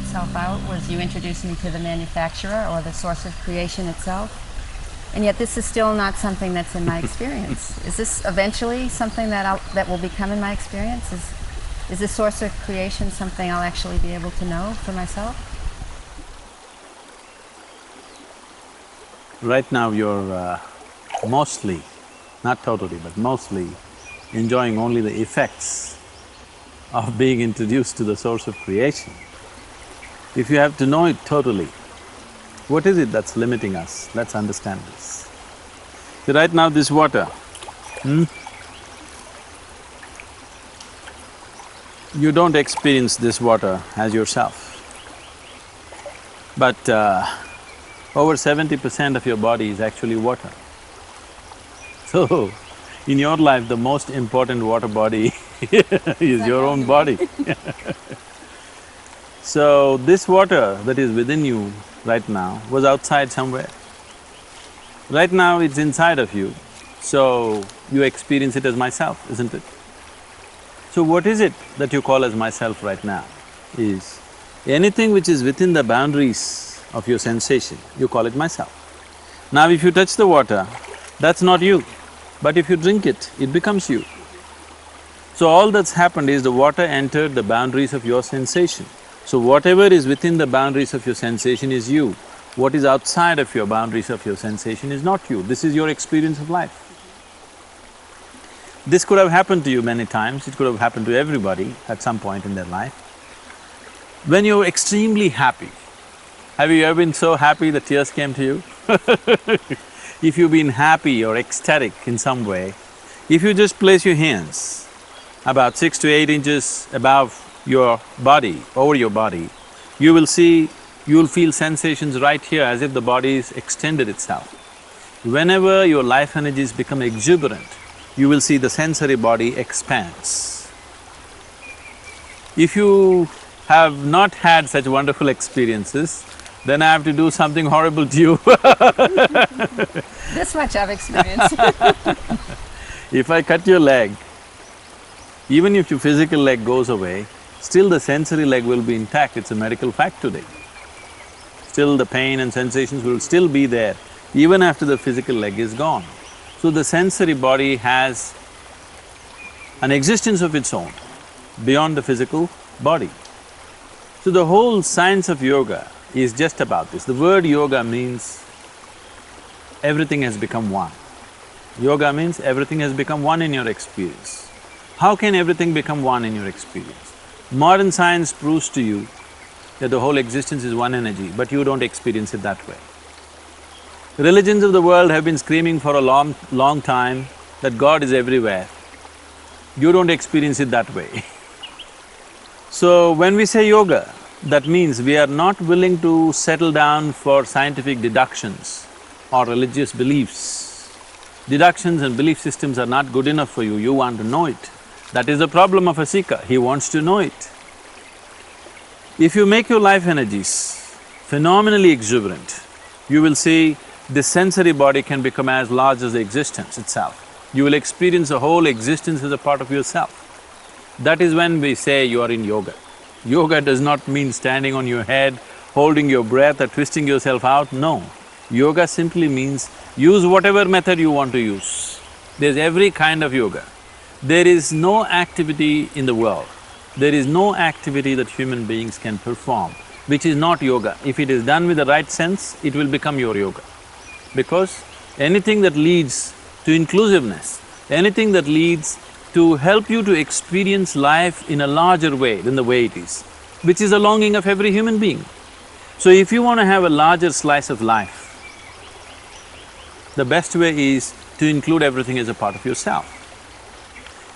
itself out was you introduced me to the manufacturer or the source of creation itself. And yet this is still not something that's in my experience. Is this eventually something that will become in my experience? Is the source of creation something I'll actually be able to know for myself? Right now you're mostly, not totally, but mostly enjoying only the effects of being introduced to the source of creation. If you have to know it totally, what is it that's limiting us? Let's understand this. See, right now this water, you don't experience this water as yourself. But over 70% of your body is actually water. So, in your life, the most important water body is your own body. So, this water that is within you right now was outside somewhere. Right now it's inside of you, so you experience it as myself, isn't it? So what is it that you call as myself right now is anything which is within the boundaries of your sensation, you call it myself. Now if you touch the water, that's not you, but if you drink it, it becomes you. So all that's happened is the water entered the boundaries of your sensation. So whatever is within the boundaries of your sensation is you. What is outside of your boundaries of your sensation is not you. This is your experience of life. This could have happened to you many times, it could have happened to everybody at some point in their life. When you're extremely happy, have you ever been so happy that tears came to you? If you've been happy or ecstatic in some way, if you just place your hands about 6 to 8 inches above your body, over your body, you will feel sensations right here as if the body's extended itself. Whenever your life energies become exuberant, you will see the sensory body expands. If you have not had such wonderful experiences, then I have to do something horrible to you. This much I've experienced. If I cut your leg, even if your physical leg goes away, still the sensory leg will be intact, it's a medical fact today. Still the pain and sensations will still be there, even after the physical leg is gone. So the sensory body has an existence of its own, beyond the physical body. So the whole science of yoga is just about this. The word yoga means everything has become one. Yoga means everything has become one in your experience. How can everything become one in your experience? Modern science proves to you that the whole existence is one energy, but you don't experience it that way. Religions of the world have been screaming for a long time that God is everywhere. You don't experience it that way. So when we say yoga, that means we are not willing to settle down for scientific deductions or religious beliefs. Deductions and belief systems are not good enough for you, you want to know it. That is the problem of a seeker, he wants to know it. If you make your life energies phenomenally exuberant, you will see this sensory body can become as large as the existence itself. You will experience the whole existence as a part of yourself. That is when we say you are in yoga. Yoga does not mean standing on your head, holding your breath or twisting yourself out, no. Yoga simply means use whatever method you want to use. There's every kind of yoga. There is no activity in the world, there is no activity that human beings can perform which is not yoga. If it is done with the right sense, it will become your yoga. Because anything that leads to inclusiveness, anything that leads to help you to experience life in a larger way than the way it is, which is the longing of every human being. So if you want to have a larger slice of life, the best way is to include everything as a part of yourself.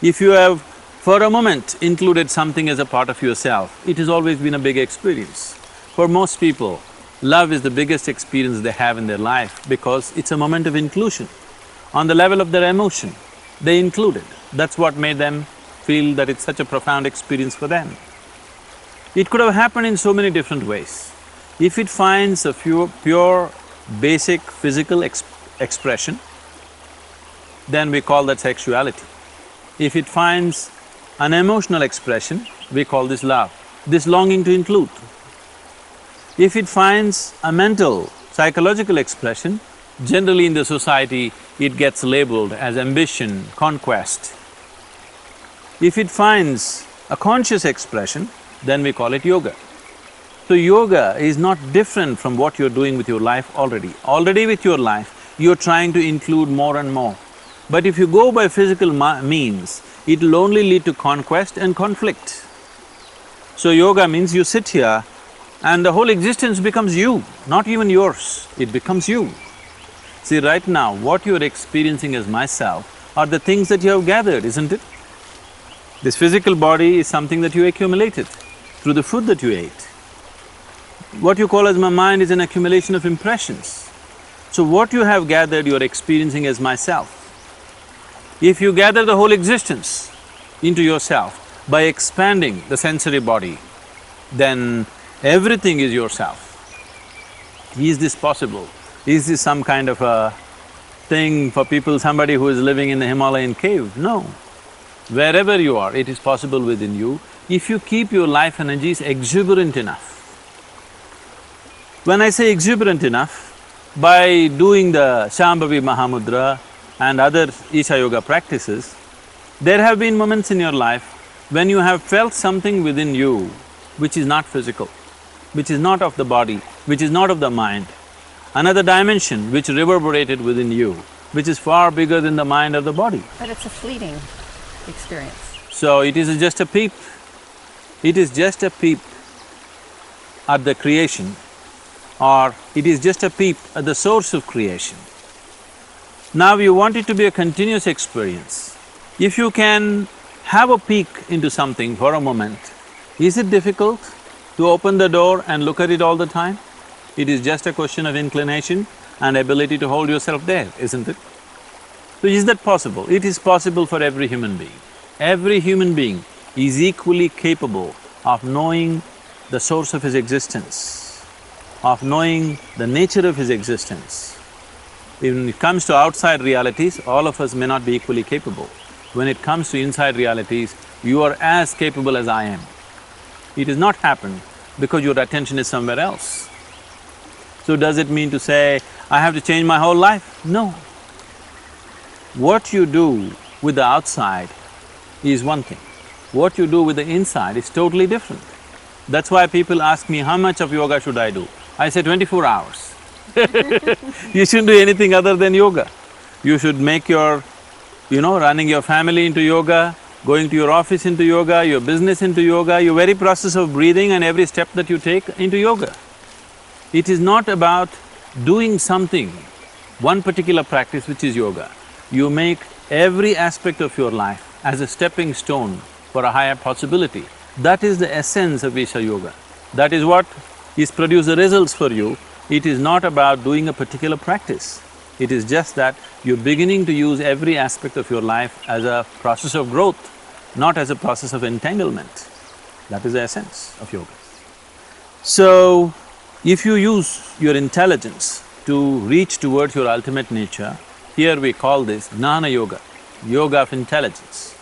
If you have for a moment included something as a part of yourself, it has always been a big experience. For most people, love is the biggest experience they have in their life because it's a moment of inclusion. On the level of their emotion, they included. That's what made them feel that it's such a profound experience for them. It could have happened in so many different ways. If it finds a pure, basic physical expression, then we call that sexuality. If it finds an emotional expression, we call this love, this longing to include. If it finds a mental, psychological expression, generally in the society it gets labeled as ambition, conquest. If it finds a conscious expression, then we call it yoga. So yoga is not different from what you're doing with your life already. Already with your life, you're trying to include more and more. But if you go by physical means, it'll only lead to conquest and conflict. So yoga means you sit here and the whole existence becomes you, not even yours, it becomes you. See, right now, what you're experiencing as myself are the things that you have gathered, isn't it? This physical body is something that you accumulated through the food that you ate. What you call as my mind is an accumulation of impressions. So what you have gathered, you're experiencing as myself. If you gather the whole existence into yourself by expanding the sensory body, then everything is yourself. Is this possible? Is this some kind of a thing for people, somebody who is living in the Himalayan cave? No. Wherever you are, it is possible within you if you keep your life energies exuberant enough. When I say exuberant enough, by doing the Shambhavi Mahamudra and other Isha Yoga practices, there have been moments in your life when you have felt something within you which is not physical, which is not of the body, which is not of the mind, another dimension which reverberated within you, which is far bigger than the mind or the body. But it's a fleeting experience. So it is just a peep. It is just a peep at the creation, or it is just a peep at the source of creation. Now you want it to be a continuous experience. If you can have a peek into something for a moment, is it difficult to open the door and look at it all the time? It is just a question of inclination and ability to hold yourself there, isn't it? So is that possible? It is possible for every human being. Every human being is equally capable of knowing the source of his existence, of knowing the nature of his existence. When it comes to outside realities, all of us may not be equally capable. When it comes to inside realities, you are as capable as I am. It has not happened because your attention is somewhere else. So does it mean to say, I have to change my whole life? No. What you do with the outside is one thing. What you do with the inside is totally different. That's why people ask me, how much of yoga should I do? I say 24 hours. You shouldn't do anything other than yoga. You should make your, running your family into yoga, going to your office into yoga, your business into yoga, your very process of breathing and every step that you take into yoga. It is not about doing something, one particular practice which is yoga. You make every aspect of your life as a stepping stone for a higher possibility. That is the essence of Isha Yoga. That is what is produce the results for you. It is not about doing a particular practice. It is just that you're beginning to use every aspect of your life as a process of growth, not as a process of entanglement. That is the essence of yoga. So, if you use your intelligence to reach towards your ultimate nature, here we call this Jnana Yoga, yoga of intelligence.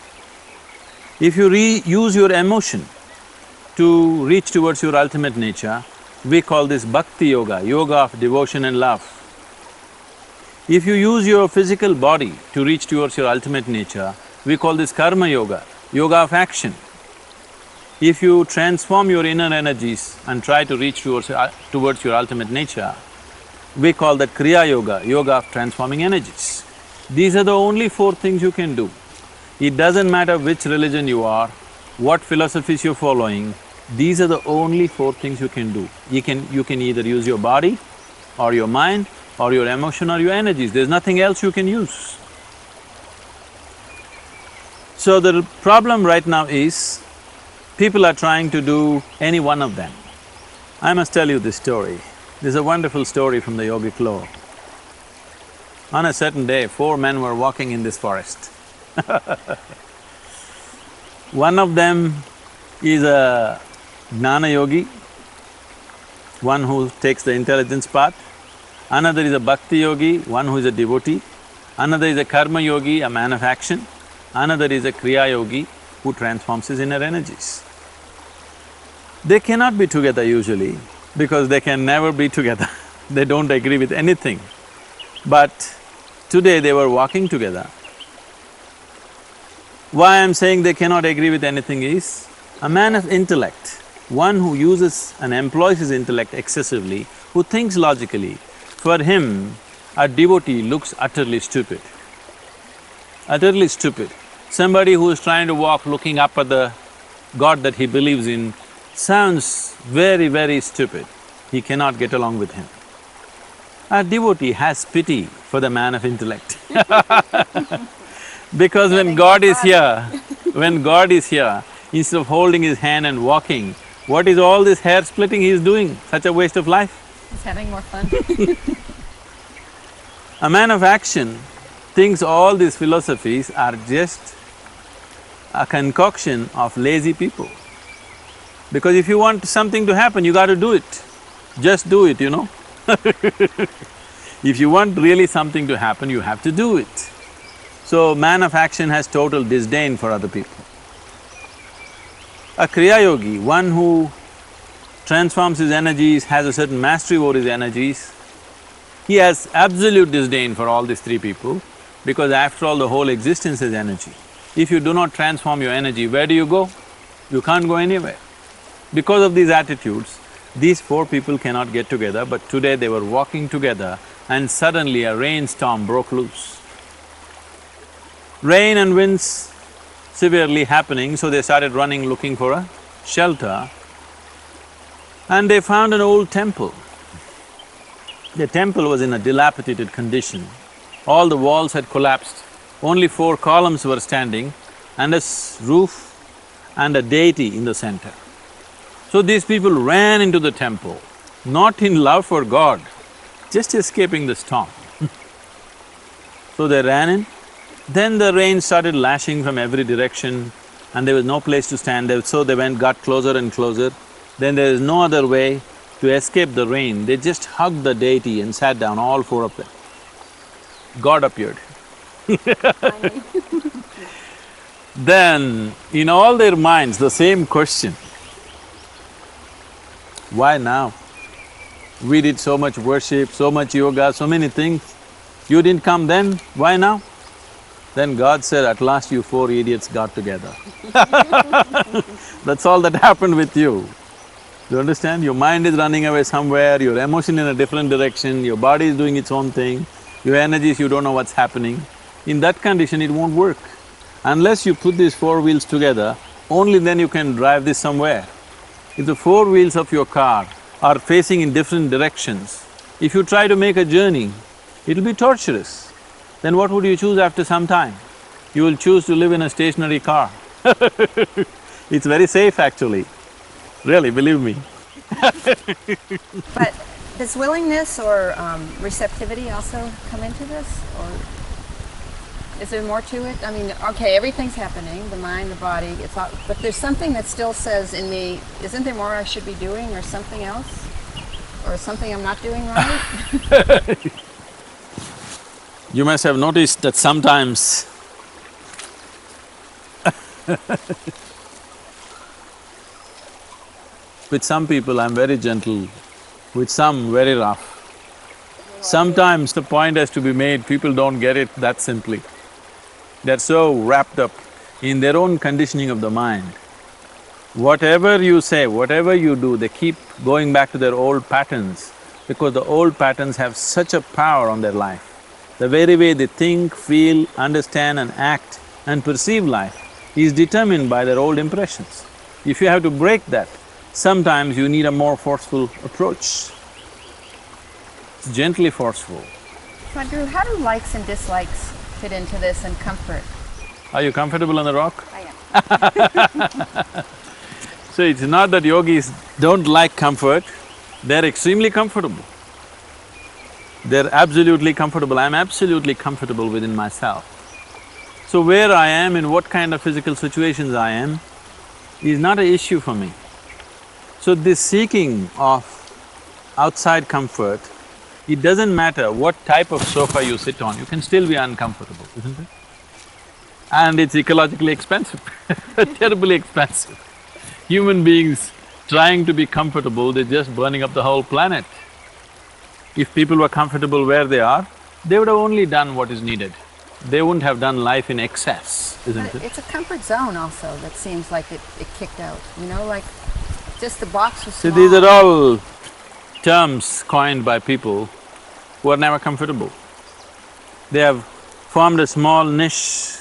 If you use your emotion to reach towards your ultimate nature, we call this Bhakti Yoga, yoga of devotion and love. If you use your physical body to reach towards your ultimate nature, we call this Karma Yoga, yoga of action. If you transform your inner energies and try to reach towards your ultimate nature, we call that Kriya Yoga, yoga of transforming energies. These are the only four things you can do. It doesn't matter which religion you are, what philosophies you're following, these are the only four things you can do. You can either use your body or your mind or your emotion or your energies, there's nothing else you can use. So the problem right now is, people are trying to do any one of them. I must tell you this story. This is a wonderful story from the yogic lore. On a certain day, 4 men were walking in this forest. One of them is a Jnana Yogi, one who takes the intelligence path. Another is a Bhakti Yogi, one who is a devotee. Another is a Karma Yogi, a man of action. Another is a Kriya Yogi, who transforms his inner energies. They cannot be together usually because they can never be together. They don't agree with anything. But today they were walking together. Why I'm saying they cannot agree with anything is, a man of intellect, one who uses and employs his intellect excessively, who thinks logically, for him, a devotee looks utterly stupid. Utterly stupid. Somebody who is trying to walk looking up at the God that he believes in sounds very, very stupid. He cannot get along with him. A devotee has pity for the man of intellect. Because when God is here, instead of holding his hand and walking, what is all this hair splitting he is doing? Such a waste of life. He's having more fun. A man of action thinks all these philosophies are just a concoction of lazy people. Because if you want something to happen, you got to do it. Just do it, you know. If you want really something to happen, you have to do it. So, man of action has total disdain for other people. A Kriya Yogi, one who transforms his energies, has a certain mastery over his energies, he has absolute disdain for all these three people, because after all, the whole existence is energy. If you do not transform your energy, where do you go? You can't go anywhere. Because of these attitudes, these four people cannot get together, but today they were walking together and suddenly a rainstorm broke loose. Rain and winds severely happening, so they started running looking for a shelter, and they found an old temple. The temple was in a dilapidated condition. All the walls had collapsed, only 4 columns were standing and a roof and a deity in the center. So these people ran into the temple, not in love for God, just escaping the storm. So they ran in, then the rain started lashing from every direction and there was no place to stand there, so they got closer and closer. Then there is no other way to escape the rain, they just hugged the deity and sat down, all 4 of them. God appeared. Then, in all their minds, the same question, why now? We did so much worship, so much yoga, so many things. You didn't come then, why now? Then God said, at last you 4 idiots got together. That's all that happened with you. You understand? Your mind is running away somewhere, your emotion in a different direction, your body is doing its own thing, your energies, you don't know what's happening. In that condition, it won't work. Unless you put these 4 wheels together, only then you can drive this somewhere. If the 4 wheels of your car are facing in different directions, if you try to make a journey, it'll be torturous. Then what would you choose after some time? You will choose to live in a stationary car. It's very safe actually, really, believe me. But does willingness or receptivity also come into this, or is there more to it? I mean, okay, everything's happening, the mind, the body, it's all… but there's something that still says in me, isn't there more I should be doing, or something else? Or something I'm not doing right? You must have noticed that sometimes with some people I'm very gentle, with some very rough. Sometimes the point has to be made, people don't get it that simply. They're so wrapped up in their own conditioning of the mind. Whatever you say, whatever you do, they keep going back to their old patterns because the old patterns have such a power on their life. The very way they think, feel, understand and act and perceive life is determined by their old impressions. If you have to break that, sometimes you need a more forceful approach. It's gently forceful. Sadhguru, how do likes and dislikes fit into this, and comfort? Are you comfortable on the rock? I am. So it's not that yogis don't like comfort, they're extremely comfortable. They're absolutely comfortable, I'm absolutely comfortable within myself. So where I am, in what kind of physical situations I am, is not an issue for me. So this seeking of outside comfort, it doesn't matter what type of sofa you sit on, you can still be uncomfortable, isn't it? And it's ecologically expensive, terribly expensive. Human beings trying to be comfortable, they're just burning up the whole planet. If people were comfortable where they are, they would have only done what is needed. They wouldn't have done life in excess, isn't it? It's a comfort zone also that seems like it kicked out, you know, like just the box was See, small. these are all terms coined by people who are never comfortable. They have formed a small niche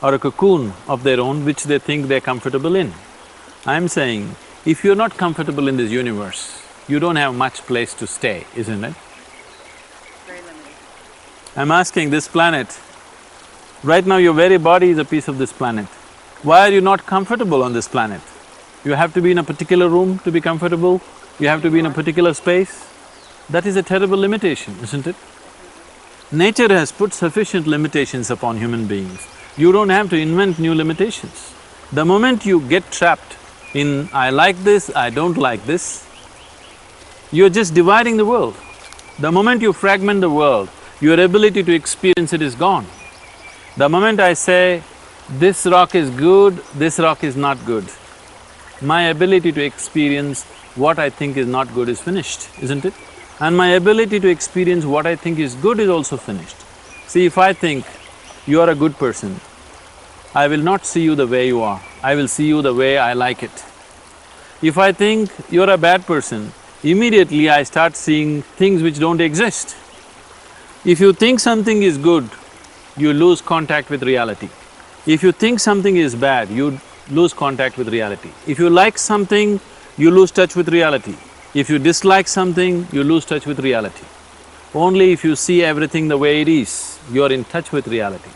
or a cocoon of their own which they think they're comfortable in. I'm saying, if you're not comfortable in this universe, you don't have much place to stay, isn't it? Very limited. I'm asking this planet, right now your very body is a piece of this planet. Why are you not comfortable on this planet? You have to be in a particular room to be comfortable, you have to be in a particular space. That is a terrible limitation, isn't it? Nature has put sufficient limitations upon human beings. You don't have to invent new limitations. The moment you get trapped in, I like this, I don't like this, you're just dividing the world. The moment you fragment the world, your ability to experience it is gone. The moment I say, this rock is good, this rock is not good, my ability to experience what I think is not good is finished, isn't it? And my ability to experience what I think is good is also finished. See, if I think you are a good person, I will not see you the way you are, I will see you the way I like it. If I think you're a bad person, immediately I start seeing things which don't exist. If you think something is good, you lose contact with reality. If you think something is bad, you lose contact with reality. If you like something, you lose touch with reality. If you dislike something, you lose touch with reality. Only if you see everything the way it is, you're in touch with reality.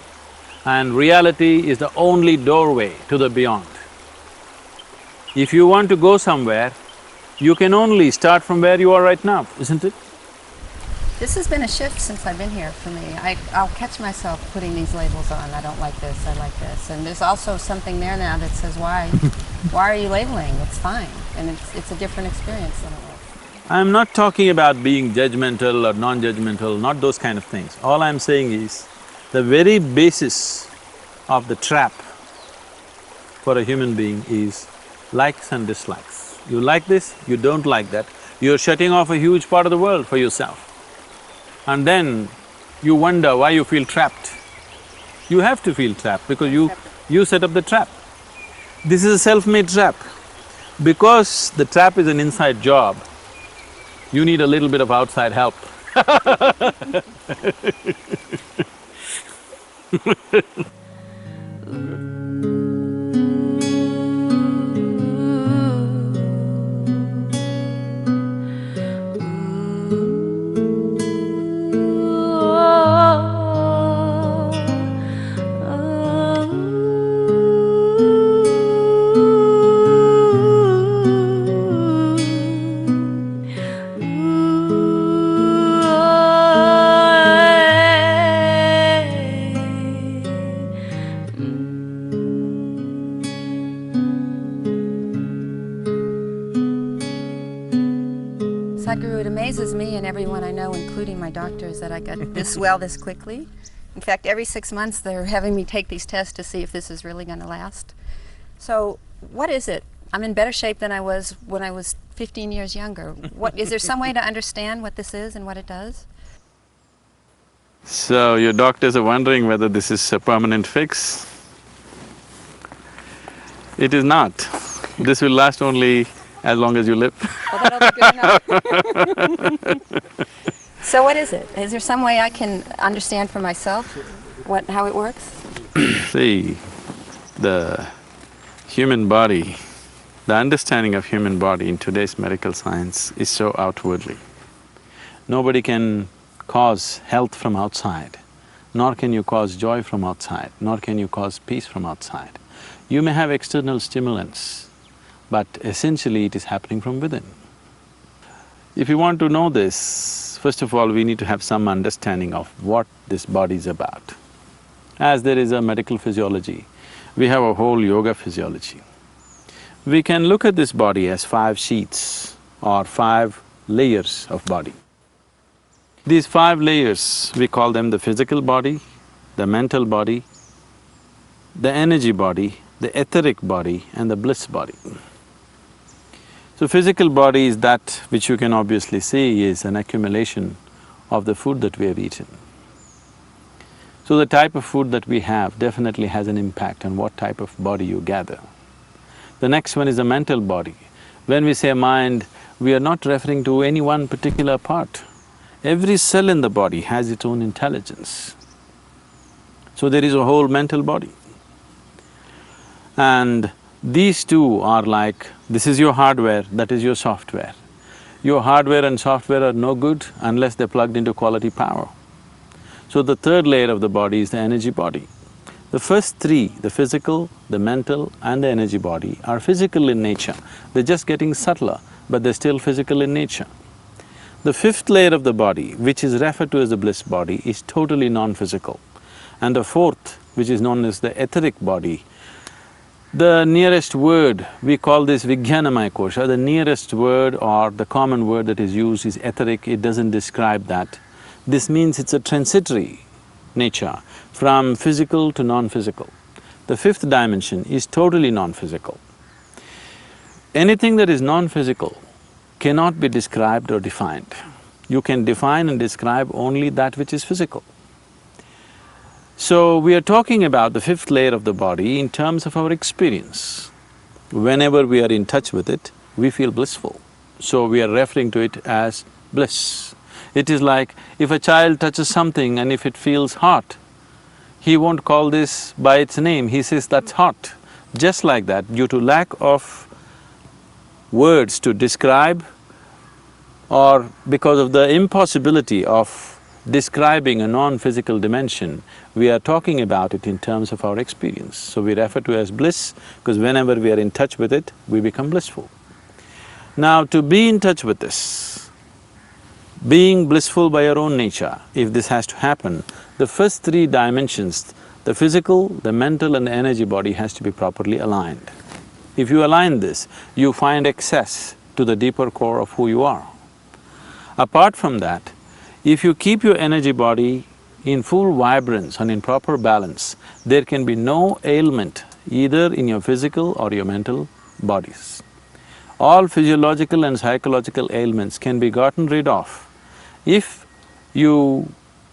And reality is the only doorway to the beyond. If you want to go somewhere, you can only start from where you are right now, isn't it? This has been a shift since I've been here for me. I'll catch myself putting these labels on, I don't like this, I like this. And there's also something there now that says, why? Why are you labeling? It's fine. And it's a different experience than it was. I'm not talking about being judgmental or non-judgmental, not those kind of things. All I'm saying is, the very basis of the trap for a human being is likes and dislikes. You like this, you don't like that, you're shutting off a huge part of the world for yourself. And then you wonder why you feel trapped. You have to feel trapped because you set up the trap. This is a self-made trap. Because the trap is an inside job, you need a little bit of outside help. Sadhguru, it amazes me and everyone I know, including my doctors, that I got this well this quickly. In fact, every 6 months they're having me take these tests to see if this is really going to last. So, what is it? I'm in better shape than I was when I was 15 years younger. Is there some way to understand what this is and what it does? So, your doctors are wondering whether this is a permanent fix? It is not. This will last only as long as you live. Well, that'll be good enough. So what is it? Is there some way I can understand for myself how it works? See, the human body, the understanding of human body in today's medical science is so outwardly. Nobody can cause health from outside, nor can you cause joy from outside, nor can you cause peace from outside. You may have external stimulants, but essentially it is happening from within. If you want to know this, first of all, we need to have some understanding of what this body is about. As there is a medical physiology, we have a whole yoga physiology. We can look at this body as 5 sheets or 5 layers of body. These 5 layers, we call them the physical body, the mental body, the energy body, the etheric body and the bliss body. So So physical body is that which you can obviously see is an accumulation of the food that we have eaten. So the type of food that we have definitely has an impact on what type of body you gather. The next one is the mental body. When we say mind, we are not referring to any one particular part. Every cell in the body has its own intelligence. So there is a whole mental body. And these two are like, this is your hardware, that is your software. Your hardware and software are no good unless they're plugged into quality power. So the third layer of the body is the energy body. The first three, the physical, the mental and the energy body, are physical in nature. They're just getting subtler, but they're still physical in nature. The fifth layer of the body, which is referred to as the bliss body, is totally non-physical. And the fourth, which is known as the etheric body, the nearest word, we call this Vijnanamaya Kosha, the nearest word or the common word that is used is etheric, it doesn't describe that. This means it's a transitory nature, from physical to non-physical. The fifth dimension is totally non-physical. Anything that is non-physical cannot be described or defined. You can define and describe only that which is physical. So, we are talking about the fifth layer of the body in terms of our experience. Whenever we are in touch with it, we feel blissful. So, we are referring to it as bliss. It is like if a child touches something and if it feels hot, he won't call this by its name, he says that's hot. Just like that, due to lack of words to describe or because of the impossibility of describing a non-physical dimension, we are talking about it in terms of our experience. So we refer to it as bliss because whenever we are in touch with it, we become blissful. Now to be in touch with this, being blissful by your own nature, if this has to happen, the first three dimensions, the physical, the mental and the energy body has to be properly aligned. If you align this, you find access to the deeper core of who you are. Apart from that, if you keep your energy body in full vibrance and in proper balance, there can be no ailment either in your physical or your mental bodies. All physiological and psychological ailments can be gotten rid of if you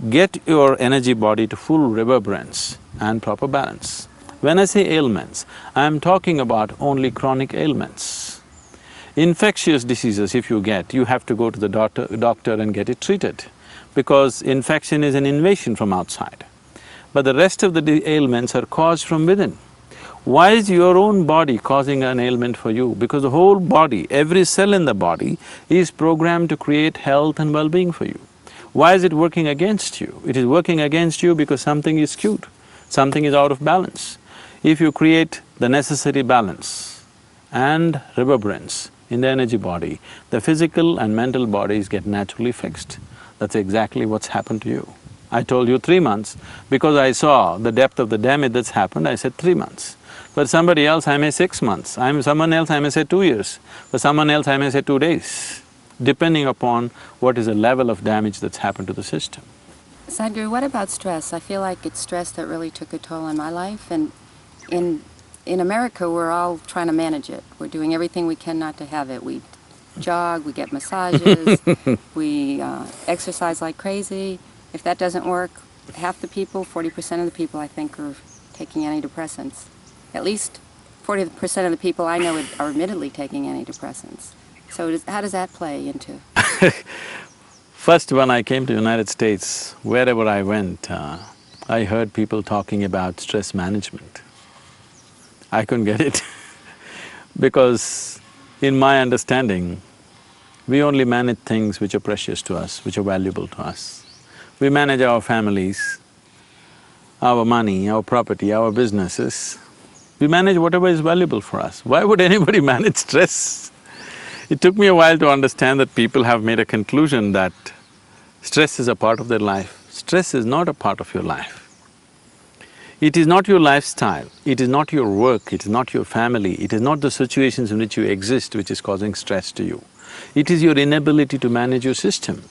get your energy body to full reverberance and proper balance. When I say ailments, I'm talking about only chronic ailments. Infectious diseases if you get, you have to go to the doctor and get it treated because infection is an invasion from outside. But the rest of the ailments are caused from within. Why is your own body causing an ailment for you? Because the whole body, every cell in the body is programmed to create health and well-being for you. Why is it working against you? It is working against you because something is skewed, something is out of balance. If you create the necessary balance and reverberance in the energy body, the physical and mental bodies get naturally fixed. That's exactly what's happened to you. I told you 3 months, because I saw the depth of the damage that's happened, I said 3 months. For somebody else, I may 6 months. Someone else, I may say 2 years. For someone else, I may say 2 days, depending upon what is the level of damage that's happened to the system. Sadhguru, what about stress? I feel like it's stress that really took a toll on my life, and in America, we're all trying to manage it. We're doing everything we can not to have it. We jog, we get massages, we exercise like crazy. If that doesn't work, half the people, 40% of the people, I think, are taking antidepressants. At least 40% of the people I know are admittedly taking antidepressants. So how does that play into? First, when I came to United States, wherever I went, I heard people talking about stress management. I couldn't get it because in my understanding, we only manage things which are precious to us, which are valuable to us. We manage our families, our money, our property, our businesses. We manage whatever is valuable for us. Why would anybody manage stress? It took me a while to understand that people have made a conclusion that stress is a part of their life. Stress is not a part of your life. It is not your lifestyle, it is not your work, it is not your family, it is not the situations in which you exist which is causing stress to you. It is your inability to manage your system,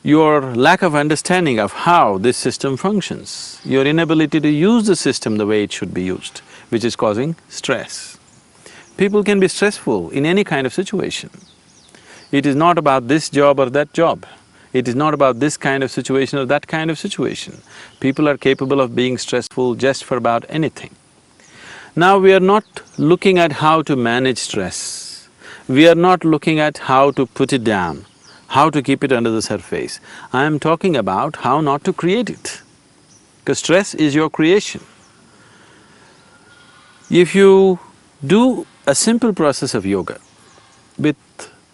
your lack of understanding of how this system functions, your inability to use the system the way it should be used, which is causing stress. People can be stressful in any kind of situation. It is not about this job or that job. It is not about this kind of situation or that kind of situation. People are capable of being stressful just for about anything. Now we are not looking at how to manage stress. We are not looking at how to put it down, how to keep it under the surface. I am talking about how not to create it, because stress is your creation. If you do a simple process of yoga with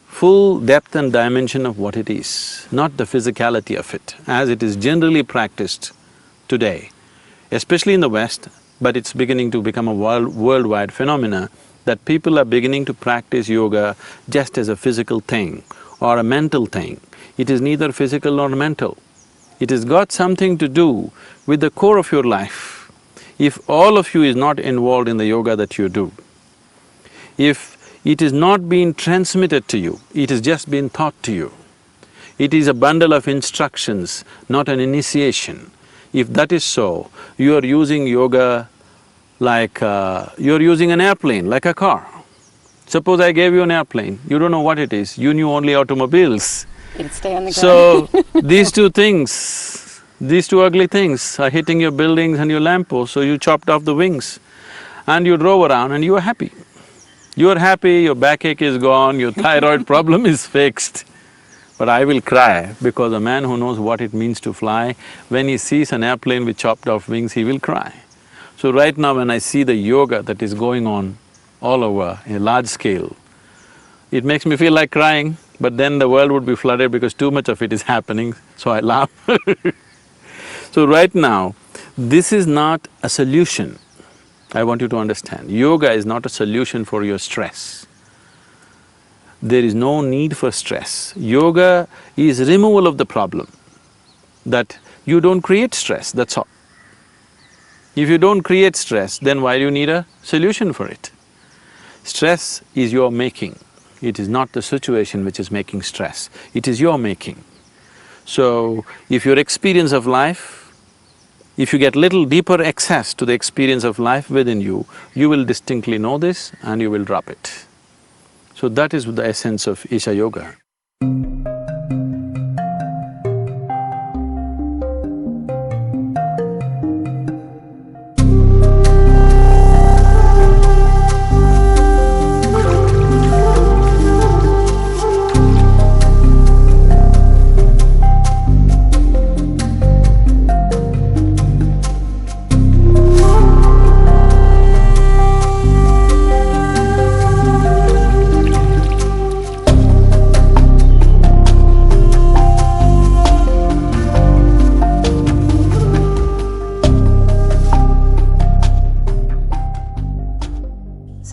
full depth and dimension of what it is, not the physicality of it, as it is generally practiced today, especially in the West, but it's beginning to become a worldwide phenomena, that people are beginning to practice yoga just as a physical thing or a mental thing. It is neither physical nor mental. It has got something to do with the core of your life. If all of you is not involved in the yoga that you do, if it is not being transmitted to you, it has just been taught to you, it is a bundle of instructions, not an initiation. If that is so, you are using yoga like you're using an airplane, like a car. Suppose I gave you an airplane, you don't know what it is, you knew only automobiles. It'd stay on the So, these two things, these two ugly things are hitting your buildings and your lampposts, so you chopped off the wings and you drove around and you were happy. You are happy, your backache is gone, your thyroid problem is fixed. But I will cry, because a man who knows what it means to fly, when he sees an airplane with chopped off wings, he will cry. So right now when I see the yoga that is going on all over in a large scale, it makes me feel like crying, but then the world would be flooded because too much of it is happening, so I laugh. So right now, this is not a solution. I want you to understand, yoga is not a solution for your stress. There is no need for stress. Yoga is removal of the problem, that you don't create stress, that's all. If you don't create stress, then why do you need a solution for it? Stress is your making. It is not the situation which is making stress, it is your making. So, if your experience of life, if you get little deeper access to the experience of life within you, you will distinctly know this and you will drop it. So that is the essence of Isha Yoga.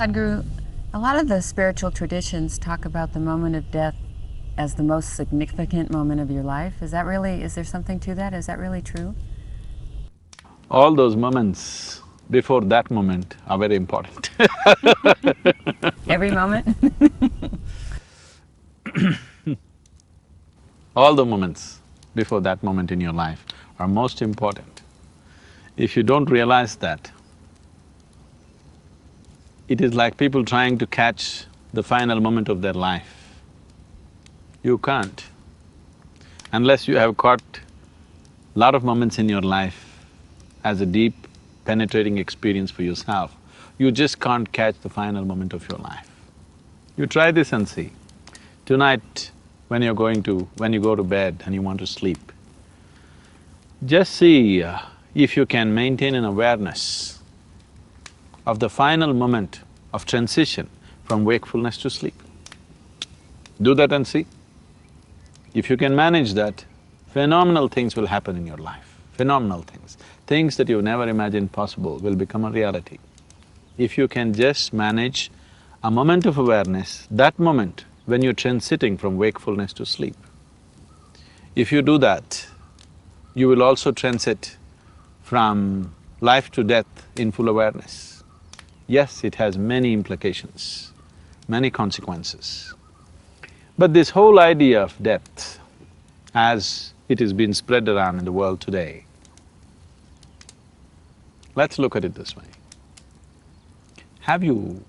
Sadhguru, a lot of the spiritual traditions talk about the moment of death as the most significant moment of your life. Is that really… is there something to that? Is that really true? All those moments before that moment are very important. Every moment? All the moments before that moment in your life are most important. If you don't realize that, it is like people trying to catch the final moment of their life. You can't. Unless you have caught lot of moments in your life as a deep, penetrating experience for yourself, you just can't catch the final moment of your life. You try this and see. Tonight, when you go to bed and you want to sleep, just see if you can maintain an awareness of the final moment of transition from wakefulness to sleep. Do that and see. If you can manage that, phenomenal things will happen in your life, phenomenal things. Things that you never imagined possible will become a reality. If you can just manage a moment of awareness, that moment when you're transiting from wakefulness to sleep, if you do that, you will also transit from life to death in full awareness. Yes, it has many implications, many consequences. But this whole idea of death, as it has been spread around in the world today, let's look at it this way. Have you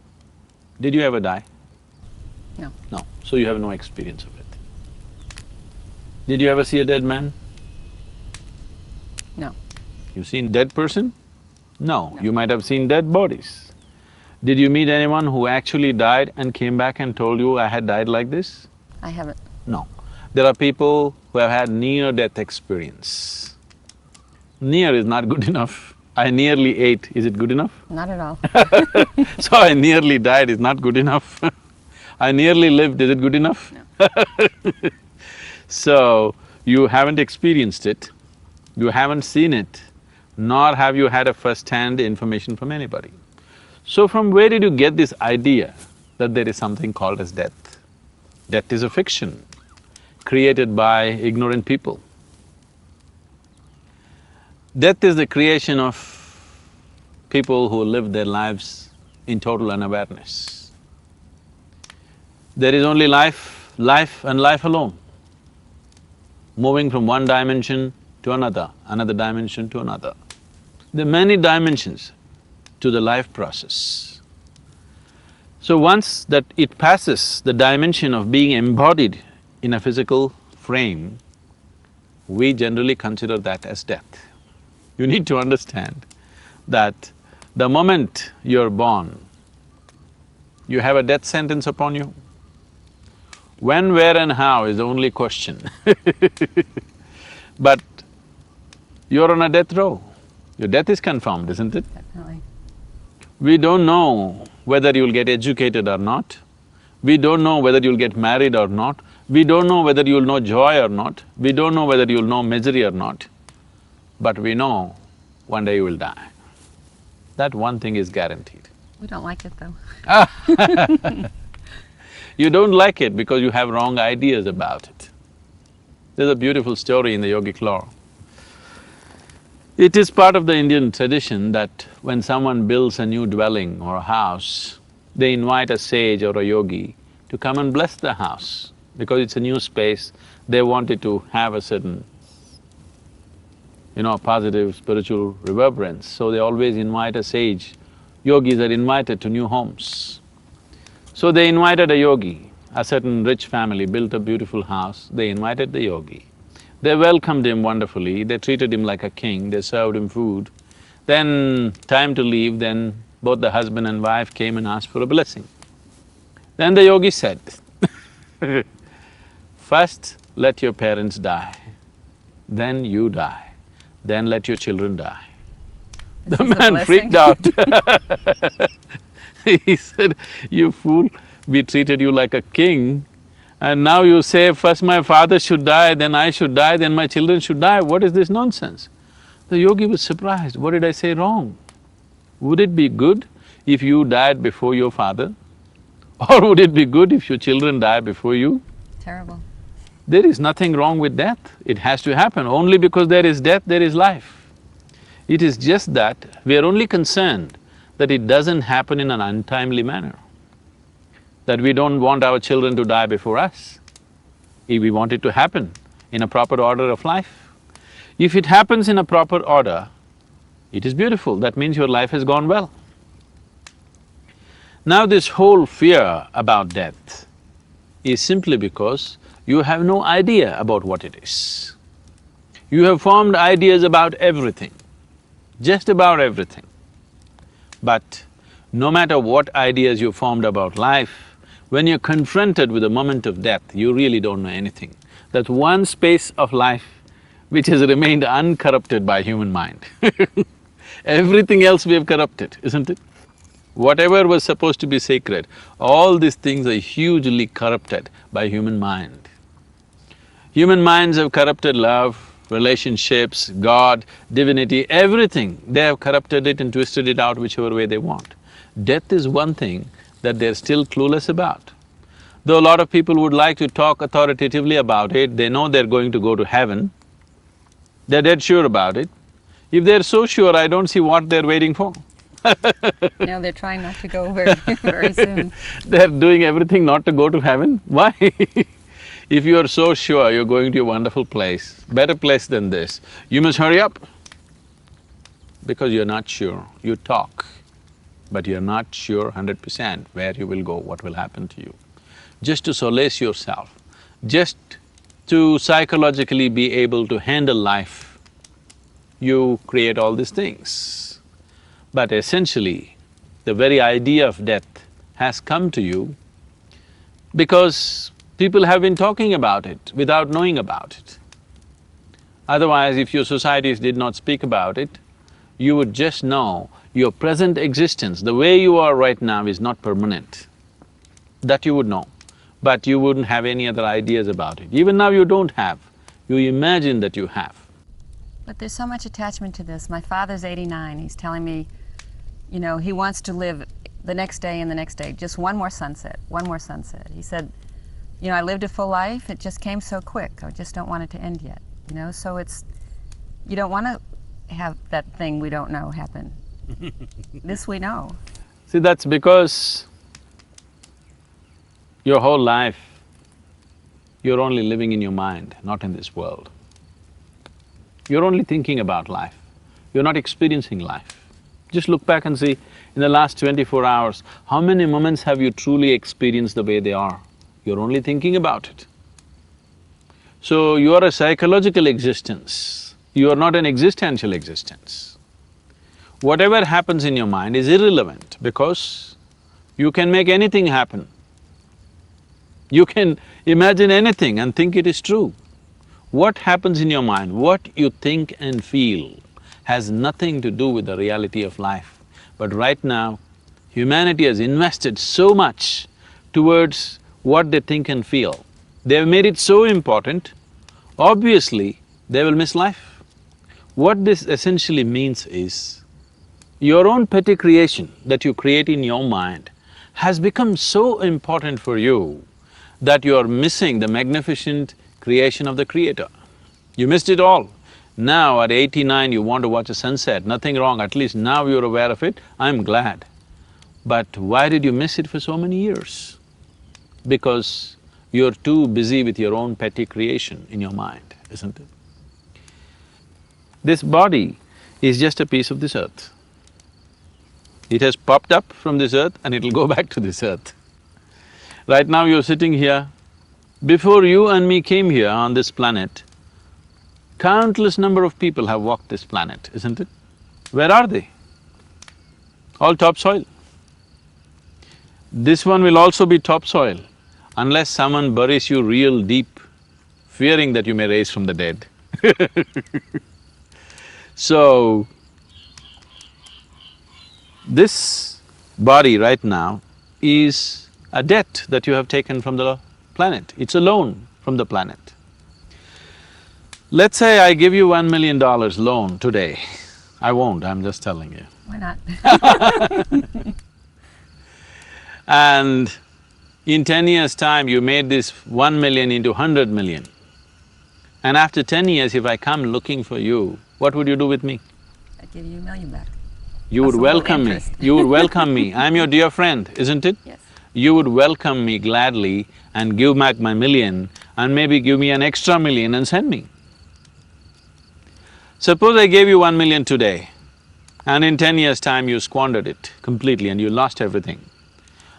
Did you ever die? No. No, so you have no experience of it. Did you ever see a dead man? No. You seen dead person? No, you might have seen dead bodies. Did you meet anyone who actually died and came back and told you, I had died like this? I haven't. No. There are people who have had near-death experience. Near is not good enough. I nearly ate, is it good enough? Not at all. So I nearly died is not good enough. I nearly lived, is it good enough? No. So, you haven't experienced it, you haven't seen it, nor have you had a first-hand information from anybody. So from where did you get this idea that there is something called as death? Death is a fiction created by ignorant people. Death is the creation of people who live their lives in total unawareness. There is only life, life and life alone, moving from one dimension to another dimension to another. There are many dimensions to the life process. So once that it passes the dimension of being embodied in a physical frame, we generally consider that as death. You need to understand that the moment you're born, you have a death sentence upon you. When, where and how is the only question but you're on a death row. Your death is confirmed, isn't it? Definitely. We don't know whether you'll get educated or not. We don't know whether you'll get married or not. We don't know whether you'll know joy or not. We don't know whether you'll know misery or not. But we know one day you will die. That one thing is guaranteed. We don't like it though. You don't like it because you have wrong ideas about it. There's a beautiful story in the yogic lore. It is part of the Indian tradition that when someone builds a new dwelling or a house, they invite a sage or a yogi to come and bless the house. Because it's a new space, they want it to have a certain, positive spiritual reverberance. So they always invite a sage. Yogis are invited to new homes. So they invited a yogi. A certain rich family built a beautiful house, they invited the yogi. They welcomed him wonderfully, they treated him like a king, they served him food. Then, time to leave, then both the husband and wife came and asked for a blessing. Then the yogi said, first let your parents die, then you die, then let your children die. The man freaked out. He said, you fool, we treated you like a king, and now you say, first my father should die, then I should die, then my children should die. What is this nonsense? The yogi was surprised, what did I say wrong? Would it be good if you died before your father? Or would it be good if your children die before you? Terrible. There is nothing wrong with death, it has to happen. Only because there is death, there is life. It is just that we are only concerned that it doesn't happen in an untimely manner, that we don't want our children to die before us. If we want it to happen in a proper order of life. If it happens in a proper order, it is beautiful, that means your life has gone well. Now this whole fear about death is simply because you have no idea about what it is. You have formed ideas about everything, just about everything. But no matter what ideas you formed about life, when you're confronted with the moment of death, you really don't know anything. That's one space of life which has remained uncorrupted by human mind. Everything else we have corrupted, isn't it? Whatever was supposed to be sacred, all these things are hugely corrupted by human mind. Human minds have corrupted love, relationships, God, divinity, everything. They have corrupted it and twisted it out whichever way they want. Death is one thing that they're still clueless about. Though a lot of people would like to talk authoritatively about it, they know they're going to go to heaven, they're dead sure about it. If they're so sure, I don't see what they're waiting for. No, they're trying not to go very soon. They're doing everything not to go to heaven. Why? If you're so sure you're going to a wonderful place, better place than this, you must hurry up. Because you're not sure, you talk. but you're not sure 100% where you will go, what will happen to you. Just to solace yourself, just to psychologically be able to handle life, you create all these things. But essentially, the very idea of death has come to you because people have been talking about it without knowing about it. Otherwise, if your societies did not speak about it, you would just know your present existence, the way you are right now, is not permanent. That you would know, but you wouldn't have any other ideas about it. Even now you don't have, you imagine that you have. But there's so much attachment to this. My father's 89, he's telling me, you know, he wants to live the next day and the next day, just one more sunset, one more sunset. He said, you know, I lived a full life, it just came so quick, I just don't want it to end yet, you know? So it's, you don't want to have that thing we don't know happen. This we know. See, that's because your whole life, you're only living in your mind, not in this world. You're only thinking about life, you're not experiencing life. Just look back and see, in the last 24 hours, how many moments have you truly experienced the way they are? You're only thinking about it. So, you are a psychological existence, you are not an existential existence. Whatever happens in your mind is irrelevant because you can make anything happen. You can imagine anything and think it is true. What happens in your mind, what you think and feel, has nothing to do with the reality of life. But right now, humanity has invested so much towards what they think and feel. They've made it so important, obviously they will miss life. What this essentially means is, your own petty creation that you create in your mind has become so important for you that you are missing the magnificent creation of the Creator. You missed it all. Now at 89 you want to watch a sunset, nothing wrong, at least now you're aware of it, I'm glad. But why did you miss it for so many years? Because you're too busy with your own petty creation in your mind, isn't it? This body is just a piece of this earth. It has popped up from this earth and it'll go back to this earth. Right now you're sitting here. Before you and me came here on this planet, countless number of people have walked this planet, isn't it? Where are they? All topsoil. This one will also be topsoil unless someone buries you real deep, fearing that you may rise from the dead. So, this body right now is a debt that you have taken from the planet, it's a loan from the planet. Let's say I give you $1 million loan today. I won't, I'm just telling you. Why not? And in 10 years' time, you made this 1 million into 100 million. And after 10 years, if I come looking for you, what would you do with me? I'd give you $1 million back. You would welcome me, you would welcome me. I'm your dear friend, isn't it? Yes. You would welcome me gladly and give back my million and maybe give me an extra million and send me. Suppose I gave you 1 million today and in 10 years' time you squandered it completely and you lost everything.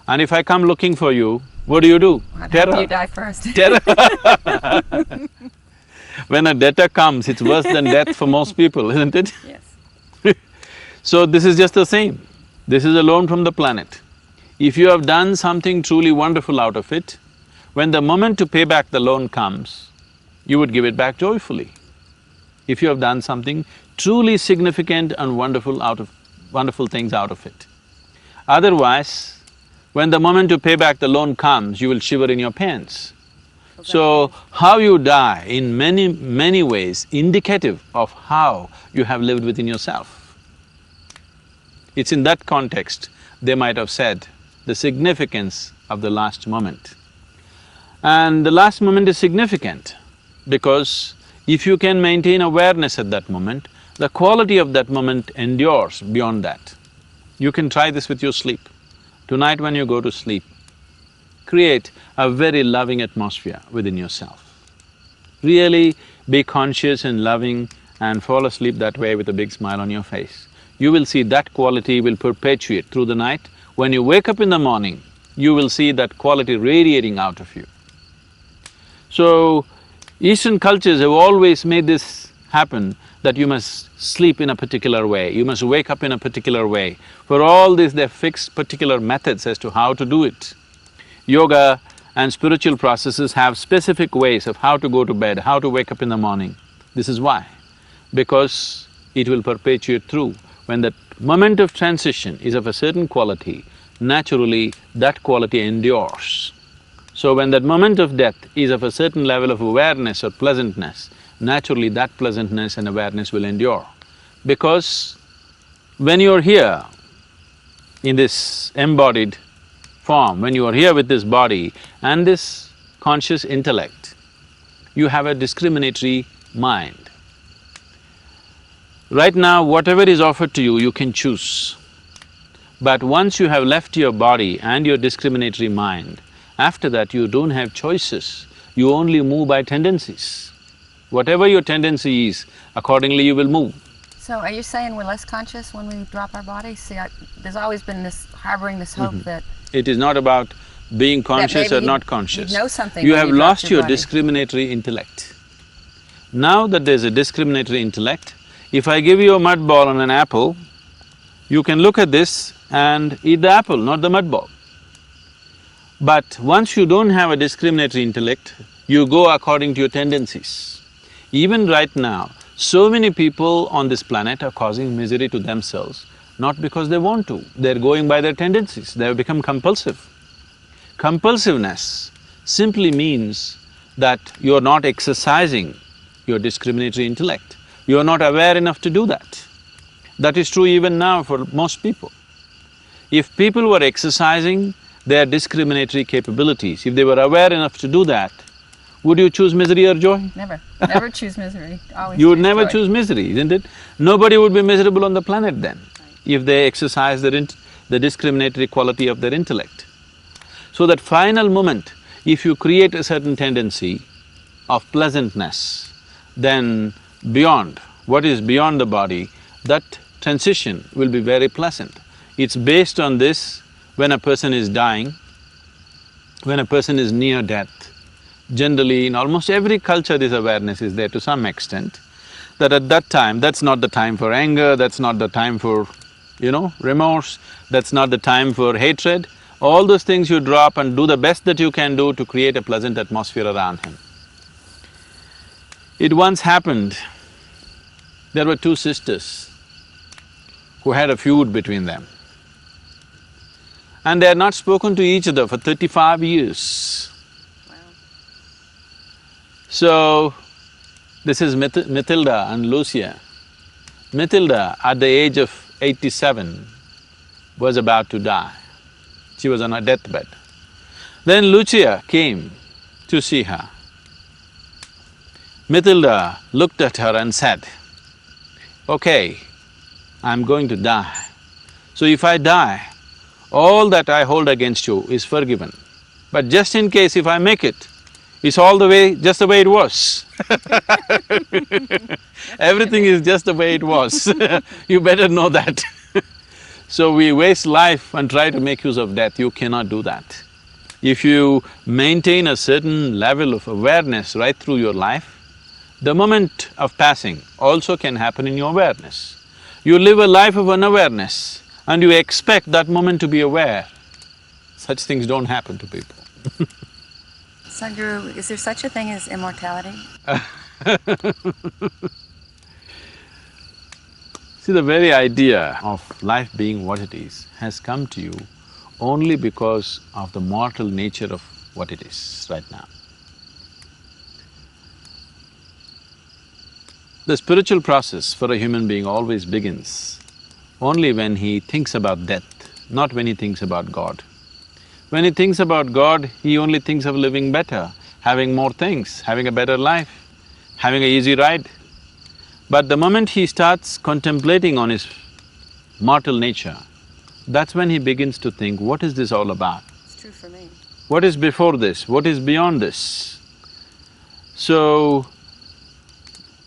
And if I come looking for you, what do? I'd Terror. hope you die first. Terror. When a debtor comes, it's worse than death for most people, isn't it? Yes. So this is just the same. This is a loan from the planet. If you have done something truly wonderful out of it, when the moment to pay back the loan comes, you would give it back joyfully. If you have done something truly significant and wonderful things out of it. Otherwise, when the moment to pay back the loan comes, you will shiver in your pants. So, how you die in many ways indicative of how you have lived within yourself. It's in that context they might have said the significance of the last moment. And the last moment is significant because if you can maintain awareness at that moment, the quality of that moment endures beyond that. You can try this with your sleep. Tonight when you go to sleep, create a very loving atmosphere within yourself. Really be conscious and loving and fall asleep that way with a big smile on your face. you will see that quality will perpetuate through the night. When you wake up in the morning, you will see that quality radiating out of you. So, Eastern cultures have always made this happen, that you must sleep in a particular way, you must wake up in a particular way. For all this, they've fixed particular methods as to how to do it. Yoga and spiritual processes have specific ways of how to go to bed, how to wake up in the morning. This is why. Because it will perpetuate through. When that moment of transition is of a certain quality, naturally that quality endures. So when that moment of death is of a certain level of awareness or pleasantness, naturally that pleasantness and awareness will endure. Because when you're here in this embodied form, when you are here with this body and this conscious intellect, you have a discriminatory mind. Right now, whatever is offered to you, you can choose. But once you have left your body and your discriminatory mind, after that you don't have choices, you only move by tendencies. Whatever your tendency is, accordingly you will move. So are you saying we're less conscious when we drop our body? See, there's always been this harboring this hope that… It is not about being conscious or not conscious. You know something. You have lost your body. discriminatory intellect. Now that there's a discriminatory intellect, if I give you a mud ball and an apple, you can look at this and eat the apple, not the mud ball. But once you don't have a discriminatory intellect, you go according to your tendencies. Even right now, so many people on this planet are causing misery to themselves, not because they want to, they're going by their tendencies, they have become compulsive. Compulsiveness simply means that you're not exercising your discriminatory intellect. You're not aware enough to do that. That is true even now for most people. If people were exercising their discriminatory capabilities, if they were aware enough to do that, would you choose misery or joy? Never. Never choose misery. Always You would choose never joy. choose misery, isn't it? Nobody would be miserable on the planet then, if they exercise the discriminatory quality of their intellect. So that final moment, if you create a certain tendency of pleasantness, then beyond, what is beyond the body, that transition will be very pleasant. It's based on this, when a person is dying, when a person is near death, generally in almost every culture this awareness is there to some extent, that at that time, that's not the time for anger, that's not the time for, remorse, that's not the time for hatred. All those things you drop and do the best that you can do to create a pleasant atmosphere around him. It once happened, there were two sisters who had a feud between them. And they had not spoken to each other for 35 years. Wow. So, this is Matilda and Lucia. Matilda, at the age of 87, was about to die. She was on her deathbed. Then Lucia came to see her. Matilda looked at her and said, "Okay, I'm going to die. So if I die, all that I hold against you is forgiven. But just in case if I make it, it's all the way… just the way it was." Everything is just the way it was. You better know that. So we waste life and try to make use of death, you cannot do that. If you maintain a certain level of awareness right through your life, the moment of passing also can happen in your awareness. You live a life of unawareness and you expect that moment to be aware. Such things don't happen to people. Sadhguru, is there such a thing as immortality? See, the very idea of life being what it is has come to you only because of the mortal nature of what it is right now. The spiritual process for a human being always begins only when he thinks about death, not when he thinks about God. When he thinks about God, he only thinks of living better, having more things, having a better life, having an easy ride. But the moment he starts contemplating on his mortal nature, that's when he begins to think, what is this all about? It's true for me. What is before this? What is beyond this? So,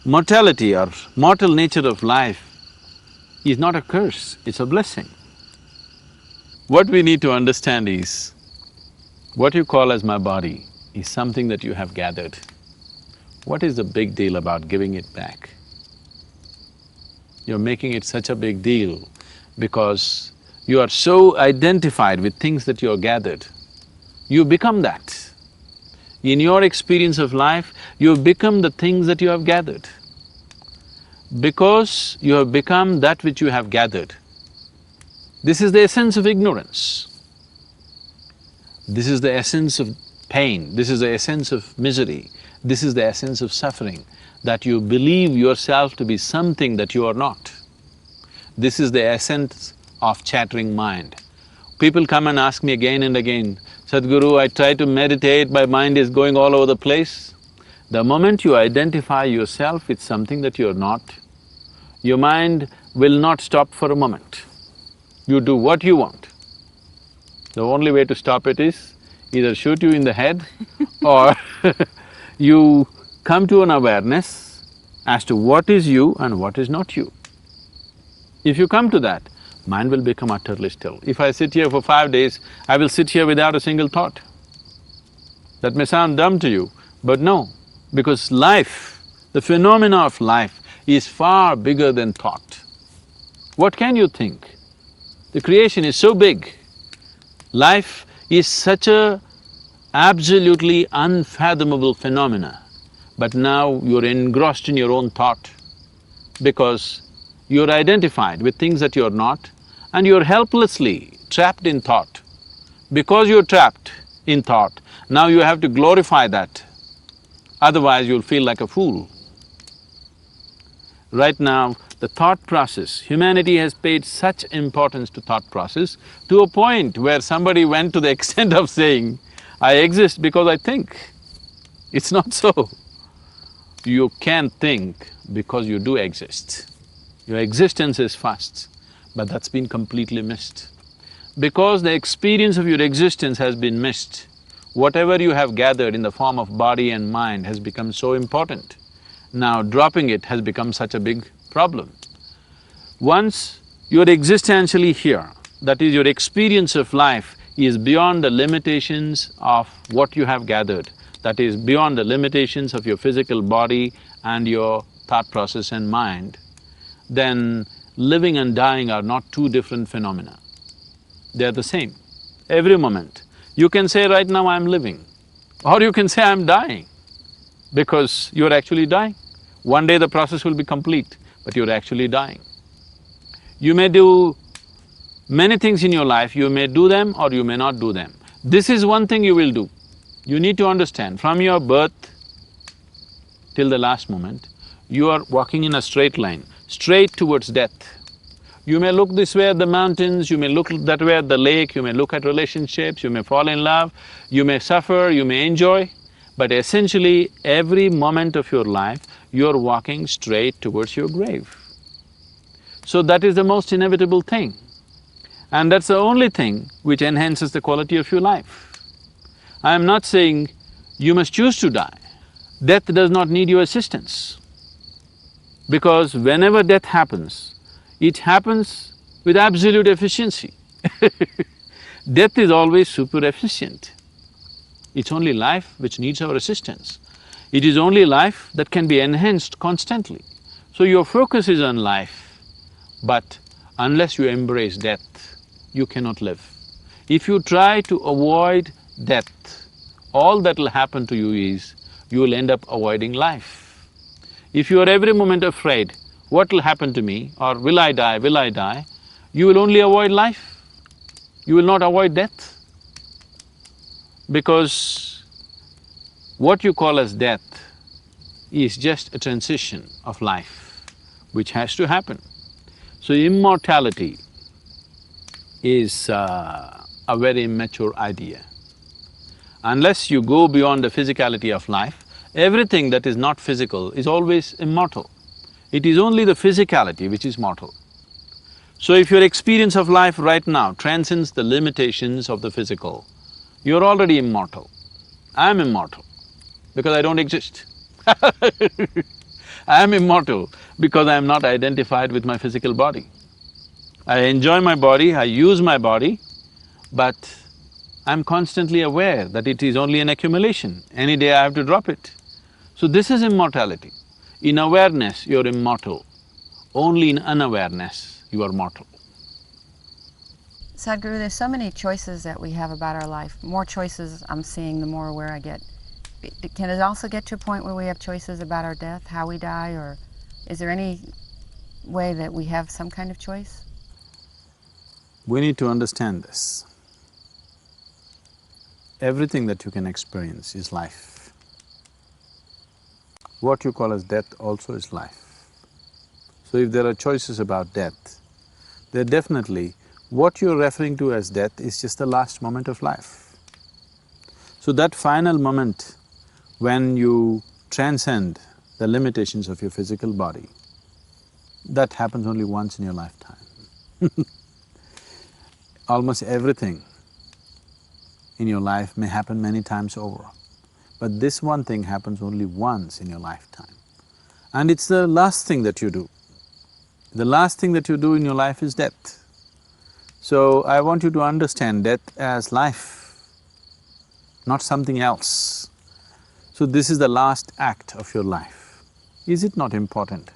mortality or mortal nature of life is not a curse, it's a blessing. What we need to understand is, what you call as my body is something that you have gathered. What is the big deal about giving it back? You're making it such a big deal because you are so identified with things that you're gathered. You become that. In your experience of life, you become the things that you have gathered. Because you have become that which you have gathered, this is the essence of ignorance. This is the essence of pain, this is the essence of misery, this is the essence of suffering, that you believe yourself to be something that you are not. This is the essence of chattering mind. People come and ask me again and again, Sadhguru, I try to meditate, my mind is going all over the place. The moment you identify yourself with something that you're not, your mind will not stop for a moment. You do what you want. The only way to stop it is either shoot you in the head or you come to an awareness as to what is you and what is not you. If you come to that, mind will become utterly still. If I sit here for 5 days, I will sit here without a single thought. That may sound dumb to you, but no, because life, the phenomena of life is far bigger than thought. What can you think? The creation is so big. Life is such a absolutely unfathomable phenomena, but now you're engrossed in your own thought because you're identified with things that you're not and you're helplessly trapped in thought. Because you're trapped in thought, now you have to glorify that, otherwise you'll feel like a fool. Right now, the thought process, humanity has paid such importance to thought process to a point where somebody went to the extent of saying, I exist because I think. It's not so. You can think because you do exist. Your existence is first, but that's been completely missed. Because the experience of your existence has been missed, whatever you have gathered in the form of body and mind has become so important. Now dropping it has become such a big problem. Once you're existentially here, that is, your experience of life is beyond the limitations of what you have gathered, that is, beyond the limitations of your physical body and your thought process and mind, then living and dying are not two different phenomena. They're the same. Every moment, you can say, right now I'm living, or you can say I'm dying, because you're actually dying. One day the process will be complete, but you're actually dying. You may do many things in your life, you may do them or you may not do them. This is one thing you will do. You need to understand, from your birth till the last moment, you are walking in a straight line, straight towards death. You may look this way at the mountains, you may look that way at the lake, you may look at relationships, you may fall in love, you may suffer, you may enjoy, but essentially every moment of your life, you're walking straight towards your grave. So that is the most inevitable thing. And that's the only thing which enhances the quality of your life. I am not saying you must choose to die. Death does not need your assistance. Because whenever death happens, it happens with absolute efficiency. Death is always super efficient. It's only life which needs our assistance. It is only life that can be enhanced constantly. So your focus is on life, but unless you embrace death, you cannot live. If you try to avoid death, all that will happen to you is, you will end up avoiding life. If you are every moment afraid, what will happen to me, or will I die, you will only avoid life. You will not avoid death. Because what you call as death is just a transition of life, which has to happen. So immortality is a very immature idea. Unless you go beyond the physicality of life, everything that is not physical is always immortal. It is only the physicality which is mortal. So if your experience of life right now transcends the limitations of the physical, you're already immortal. I'm immortal because I don't exist. I am immortal because I am not identified with my physical body. I enjoy my body, I use my body, but I'm constantly aware that it is only an accumulation. Any day I have to drop it. So this is immortality. In awareness, you're immortal. Only in unawareness, you are mortal. Sadhguru, there's so many choices that we have about our life. More choices I'm seeing, the more aware I get. Can it also get to a point where we have choices about our death, how we die, or is there any way that we have some kind of choice? We need to understand this. Everything that you can experience is life. What you call as death also is life. So if there are choices about death, they're definitely… what you're referring to as death is just the last moment of life. So that final moment when you transcend the limitations of your physical body, that happens only once in your lifetime. Almost everything in your life may happen many times over, but this one thing happens only once in your lifetime. And it's the last thing that you do. The last thing that you do in your life is death. So I want you to understand death as life, not something else. So this is the last act of your life. Is it not important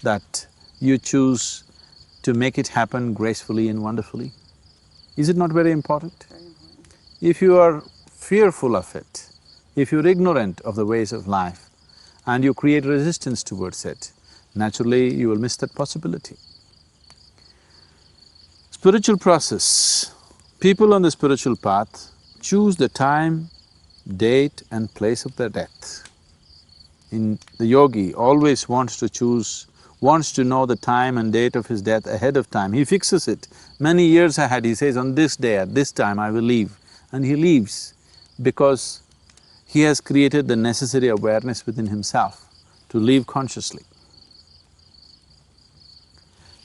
that you choose to make it happen gracefully and wonderfully? Is it not very important? Very important. If you are fearful of it, if you're ignorant of the ways of life and you create resistance towards it, naturally you will miss that possibility. Spiritual process. People on the spiritual path choose the time, date and place of their death. The yogi always wants to know the time and date of his death ahead of time. He fixes it many years ahead. He says, on this day, at this time I will leave. And he leaves because he has created the necessary awareness within himself to live consciously.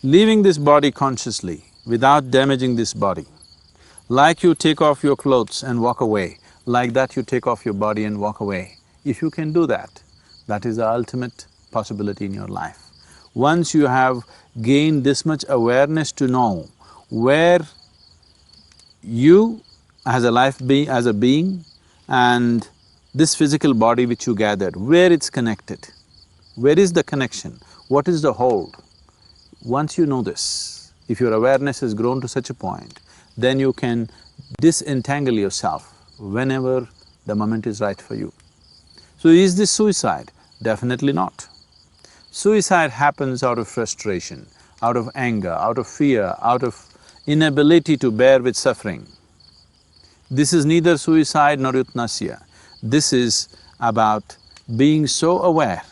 Leaving this body consciously, without damaging this body, like you take off your clothes and walk away, like that you take off your body and walk away. If you can do that, that is the ultimate possibility in your life. Once you have gained this much awareness to know where you as a being and this physical body which you gathered, where it's connected, where is the connection, what is the hold? Once you know this, if your awareness has grown to such a point, then you can disentangle yourself whenever the moment is right for you. So is this suicide? Definitely not. Suicide happens out of frustration, out of anger, out of fear, out of inability to bear with suffering. This is neither suicide nor euthanasia. This is about being so aware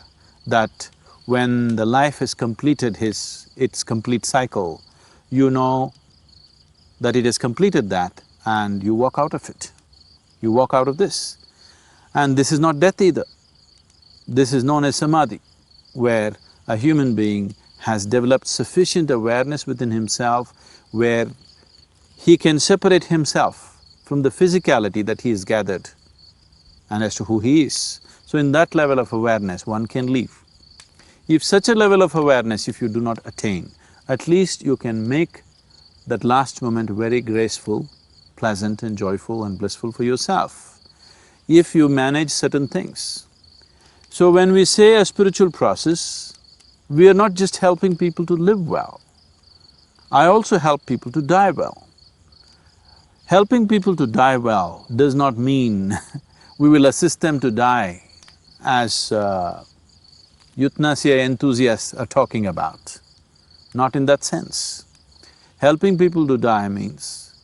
that when the life has completed its complete cycle, you know that it has completed that and you walk out of it. You walk out of this. And this is not death either. This is known as samadhi, where a human being has developed sufficient awareness within himself where he can separate himself from the physicality that he has gathered and as to who he is. So in that level of awareness, one can live. If such a level of awareness, if you do not attain, at least you can make that last moment very graceful, pleasant and joyful and blissful for yourself, if you manage certain things. So when we say a spiritual process, we are not just helping people to live well. I also help people to die well. Helping people to die well does not mean we will assist them to die as euthanasia enthusiasts are talking about. Not in that sense. Helping people to die means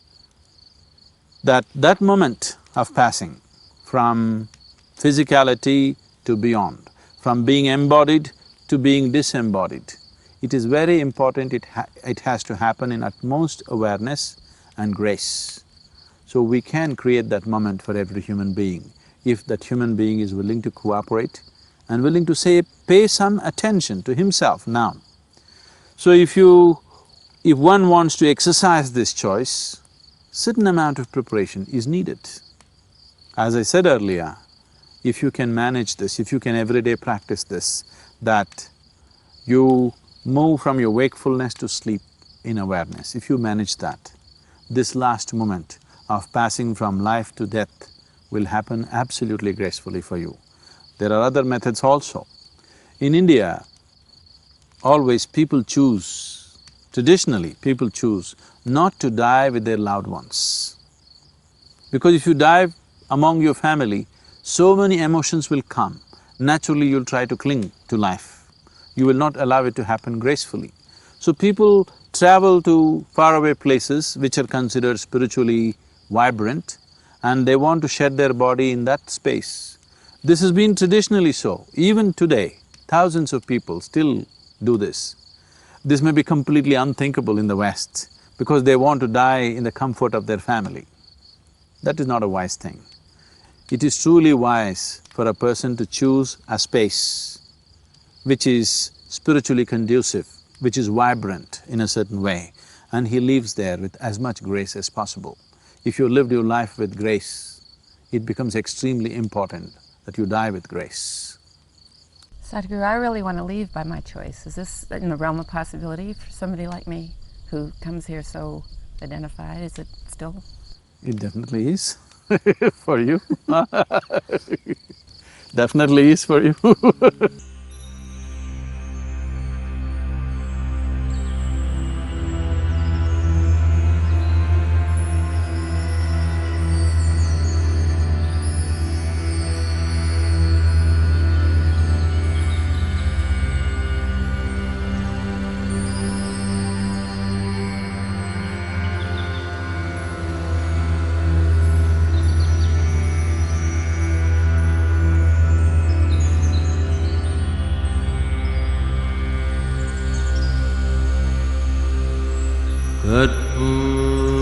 that that moment of passing from physicality to beyond, from being embodied to being disembodied, it is very important it has to happen in utmost awareness and grace. So we can create that moment for every human being if that human being is willing to cooperate and willing to pay some attention to himself now. So if one wants to exercise this choice, certain amount of preparation is needed. As I said earlier, if you can manage this, if you can every day practice this, that you move from your wakefulness to sleep, in awareness, if you manage that, this last moment of passing from life to death will happen absolutely gracefully for you. There are other methods also. In India, always people choose, traditionally people choose not to die with their loved ones. Because if you die among your family, so many emotions will come. Naturally you'll try to cling to life. You will not allow it to happen gracefully. So people travel to faraway places which are considered spiritually vibrant, and they want to shed their body in that space. This has been traditionally so. Even today, thousands of people still do this. This may be completely unthinkable in the West because they want to die in the comfort of their family. That is not a wise thing. It is truly wise for a person to choose a space which is spiritually conducive, which is vibrant in a certain way, and he lives there with as much grace as possible. If you lived your life with grace, it becomes extremely important that you die with grace. Sadhguru, I really want to leave by my choice. Is this in the realm of possibility for somebody like me who comes here so identified? Is it still? It definitely is for you. Definitely is for you.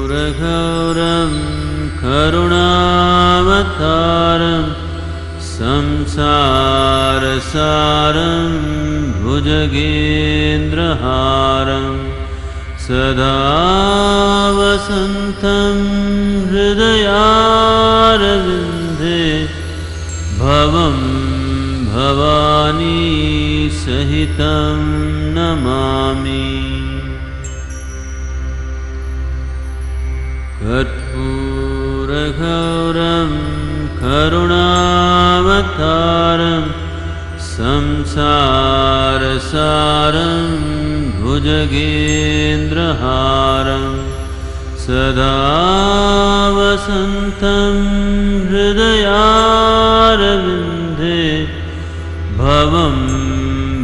कर्पूरगौरं करुणावतारं संसारसारं भुजगेन्द्रहारं सदा वसन्तं हृदयारविन्दे भवं भवानी सहितं नमामि। कर्पूरगौरं करुणावतारं संसारसारं भुजगेन्द्रहारं सदा वसन्तं हृदयारविन्दे भवं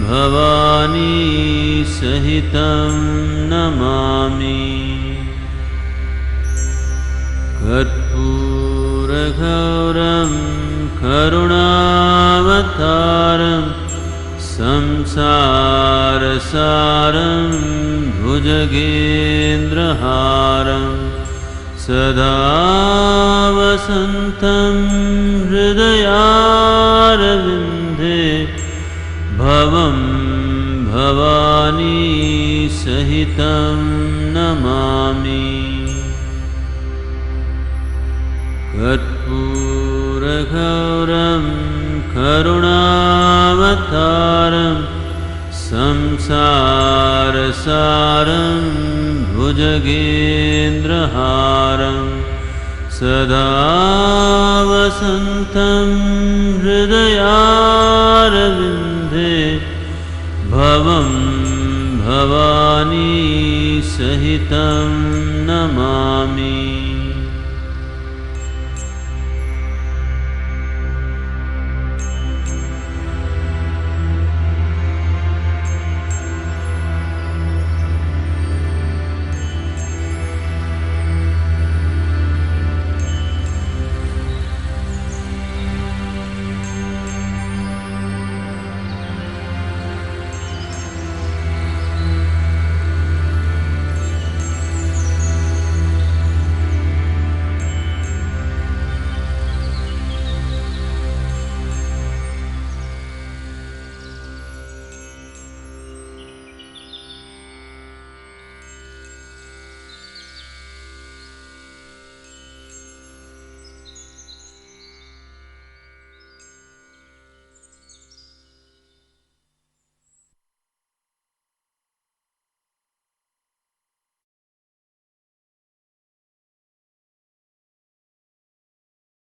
भवानी सहितं नमामि। कर्पूरगौरं करुणावतारं संसारसारं भुजगेन्द्रहारं सदा वसन्तं हृदयारविन्दे भवं भवानी सहितं नमामि। कर्पूरगौरं करुणावतारं संसारसारं भुजगेन्द्रहारं सदा वसन्तं हृदयारविन्दे भवं भवानी सहितं नमामि।